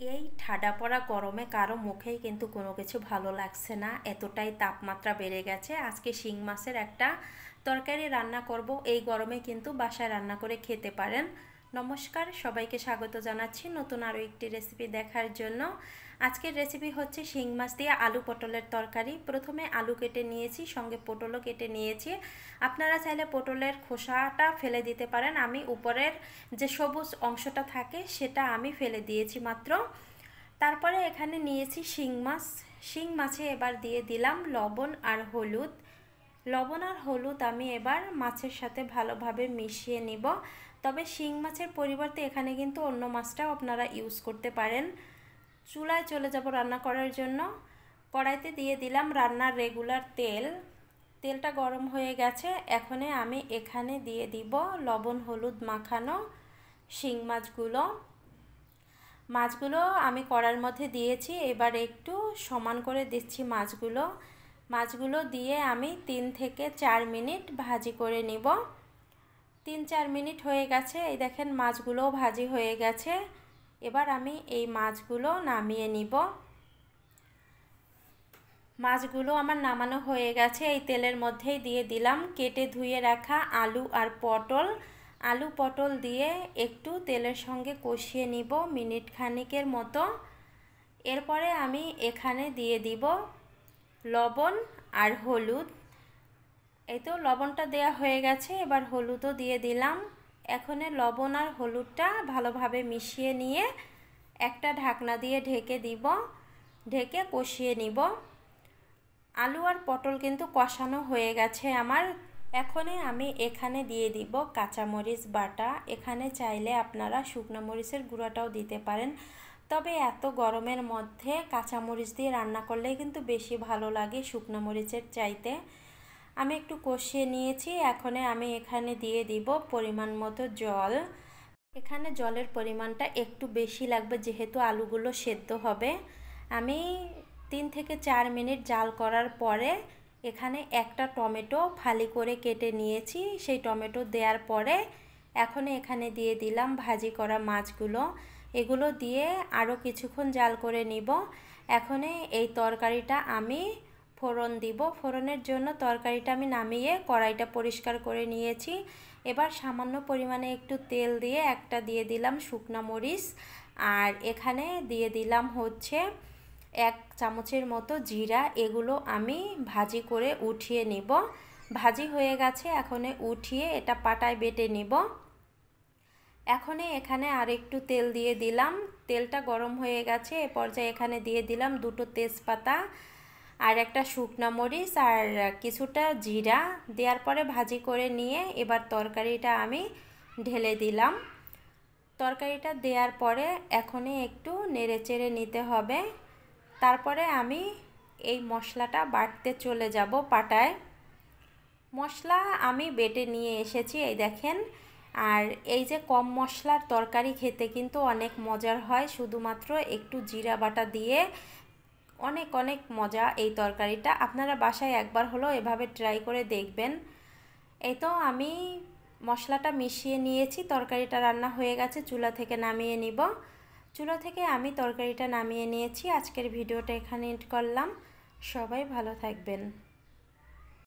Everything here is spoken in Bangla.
এই ঠাডা পড়া গরমে কারো মুখেই কিন্তু কোনো কিছু ভালো লাগছে না, এতটাই তাপমাত্রা বেড়ে গেছে। আজকে শিং মাছের একটা তরকারি রান্না করব। এই গরমে কিন্তু বাসায় রান্না করে খেতে পারেন। নমস্কার, সবাইকে স্বাগত জানাচ্ছি নতুন আরও একটি রেসিপি দেখার জন্য। আজকের রেসিপি হচ্ছে শিং মাছ দিয়ে আলু পটলের তরকারি। প্রথমে আলু কেটে নিয়েছি, সঙ্গে পটলও কেটে নিয়েছি। আপনারা চাইলে পটলের খোসাটা ফেলে দিতে পারেন, আমি উপরের যে সবুজ অংশটা থাকে সেটা আমি ফেলে দিয়েছি মাত্র। তারপরে এখানে নিয়েছি শিং মাছ। শিং মাছে এবার দিয়ে দিলাম লবণ আর হলুদ। লবণ আর হলুদ আমি এবার মাছের সাথে ভালোভাবে মিশিয়ে নিব। তবে শিং মাছের পরিবর্তে এখানে কিন্তু অন্য মাছটাও আপনারা ইউজ করতে পারেন। চুলায় চলে যাব রান্না করার জন্য। কড়াইতে দিয়ে দিলাম রান্নার রেগুলার তেল। তেলটা গরম হয়ে গেছে, এখনে আমি এখানে দিয়ে দিব লবণ হলুদ মাখানো শিং মাছগুলো আমি কড়ার মধ্যে দিয়েছি। এবার একটু সমান করে দিচ্ছি মাছগুলো দিয়ে আমি 3 থেকে 4 মিনিট ভাজি করে নিব। 3-4 মিনিট হয়ে গেছে, এই দেখেন মাছগুলোও ভাজি হয়ে গেছে। এবার আমি এই মাছগুলো নামিয়ে নিব। মাছগুলো আমার নামানো হয়ে গেছে। এই তেলের মধ্যেই দিয়ে দিলাম কেটে ধুয়ে রাখা আলু আর পটল। আলু পটল দিয়ে একটু তেলের সঙ্গে কষিয়ে নিব মিনিট খানিকের মতো। এরপরে আমি এখানে দিয়ে দিব লবণ আর হলুদ। এই তো লবণটা দেয়া হয়ে গেছে, এবার হলুদও দিয়ে দিলাম। এখন লবণ আর হলুদটা ভালোভাবে মিশিয়ে নিয়ে একটা ঢাকনা দিয়ে ঢেকে দিব, ঢেকে কষিয়ে নিব। আলু আর পটল কিন্তু কষানো হয়ে গেছে আমার। এখনই আমি এখানে দিয়ে দিব কাঁচামরিচ বাটা। এখানে চাইলে আপনারা শুকনো মরিচের গুঁড়াটাও দিতে পারেন, তবে এত গরমের মধ্যে কাঁচামরিচ দিয়ে রান্না করলে কিন্তু বেশি ভালো লাগে শুকনো মরিচের চাইতে। আমি একটু কষিয়ে নিয়েছি, এখন আমি এখানে দিয়ে দিব পরিমাণ মতো জল। এখানে জলের পরিমাণটা একটু বেশি লাগবে যেহেতু আলুগুলো সেদ্ধ হবে। আমি 3 থেকে 4 মিনিট জাল করার পরে এখানে একটা টমেটো ফালি করে কেটে নিয়েছি। সেই টমেটো দেওয়ার পরে এখন এখানে দিয়ে দিলাম ভাজি করা মাছগুলো। এগুলো দিয়ে আরও কিছুক্ষণ জাল করে নিব। এখন এই তরকারিটা আমি ফোড়ন দিব। ফোড়নের জন্য তরকারিটা আমি নামিয়ে কড়াইটা পরিষ্কার করে নিয়েছি। এবার সামান্য পরিমাণে একটু তেল দিয়ে একটা দিয়ে দিলাম শুকনো মরিচ, আর এখানে দিয়ে দিলাম হচ্ছে 1 চামচের মতো জিরা। এগুলো আমি ভাজি করে উঠিয়ে নিব। ভাজি হয়ে গেছে, এখন উঠিয়ে এটা পাটায় বেটে নিব। এখন এখানে আর একটু তেল দিয়ে দিলাম। তেলটা গরম হয়ে গেছে, এ পর্যায়ে এখানে দিয়ে দিলাম 2টো তেজপাতা আর একটা শুকনো মরিচ আর কিছুটা জিরা। দেওয়ার পরে ভাজি করে নিয়ে এবার তরকারিটা আমি ঢেলে দিলাম। তরকারিটা দেওয়ার পরে এখনই একটু নেড়েচেড়ে নিতে হবে। তারপরে আমি এই মশলাটা বাটতে চলে যাব পাটায়। মশলা আমি বেটে নিয়ে এসেছি, এই দেখেন। আর এই যে কম মশলার তরকারি খেতে কিন্তু অনেক মজার হয়, শুধুমাত্র একটু জিরা বাটা দিয়ে অনেক অনেক মজা এই তরকারিটা। আপনারা বাসায় একবার হলো এভাবে ট্রাই করে দেখবেন। এই তো আমি মশলাটা মিশিয়ে নিয়েছি, তরকারিটা রান্না হয়ে গেছে। চুলা থেকে নামিয়ে নিব। চুলা থেকে আমি তরকারিটা নামিয়ে নিয়েছি। আজকের ভিডিওটা এখানে এন্ড করলাম। সবাই ভালো থাকবেন।